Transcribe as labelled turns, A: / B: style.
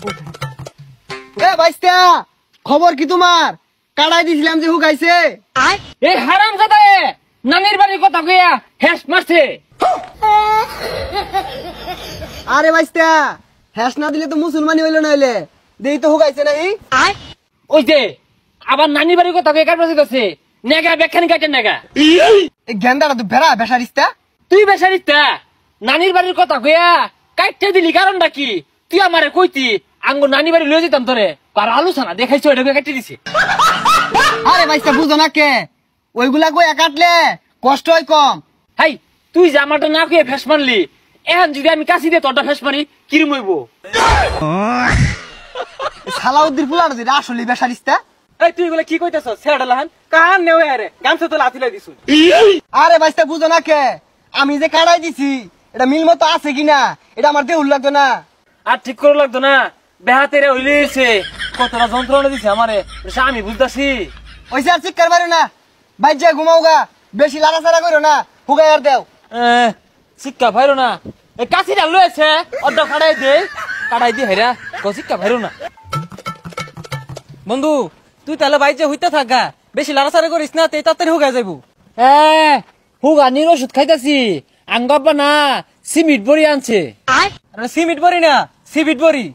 A: এ বাইস্তা খবর কি তোমার? কাড়াই দিছিলাম যে হুগাইছে।
B: এই হারামজাদা নানির বাড়ির কথা কইয়া হেস মারছে।
A: আরে বাইস্তা হ্যাস না দিলে তো মুসলমানি হইলো না হইলে দেই তো হুগাইছে নাই।
B: ওই যে আবার নানির বাড়ির কথা কইয়া কাটবাছে গেছে নেগা বেখানি কাটে নেগা।
A: এই গেন্দাটা তো বেড়া বেসারিস্তা।
B: তুই বেসারিস্তা নানির বাড়ির কথা কইয়া কাটতে দিলি কারণটা কি? তুই আমারে কইতি আঙ্গো নানি বাড়ি লয়ে যেতাম তোরে আর আলোচনা দেখাইছো এটা কেটে দিছে।
A: আরে বাইস্তা বুঝো না কে ওইগুলা কইয়া কাটলে কষ্ট হয় কম।
B: হাই তুই যে আমারটা না কইয়া ফেস মারলি এখন যদি আমি কাছি দিয়ে তোরটা ফেস মারি কিরম হইব?
A: সালাউদ্দিন ফুলার যেটা আসলে বেসারিস্তা।
B: এই তুই এগুলা কি কইতেছ? ছেড়া লাহান কান নেও আরে গামছা তো লাথি লাই দিছু।
A: আরে বাইস্তা বুঝো না কে আমি যে কাড়াই দিছি এটা মিল মতো আছে কিনা এটা আমার দেউল লাগতো না।
B: আর ঠিক করে লাগতো না বেহাতেরে হইলেছে কতটা যন্ত্রণা দিছে আমারে আমি বুঝতাছি।
A: ওইসে আর চিৎকার মারো না বাইর যা ঘুমাওগা বেশি লাড়াচাড়া করো না হুগাই আর দেও।
B: শিক্ষা ভাইরো না এই কাছিটা লয়েছে অর্ধ কাটাই দে হেরা শিক্ষা ভাইরো না। বন্ধু তুই তাহলে বাইরে হইতে থাকা বেশি লাড়াচাড়া করিস না তাই তাড়াতাড়ি হুগা যাইবো। হুগানির ওষুধ খাইতাছি আঙ্গাব্বা না সিমিট বড়ি আনছে। সিমিট বড়ি না সিবিট বড়ি।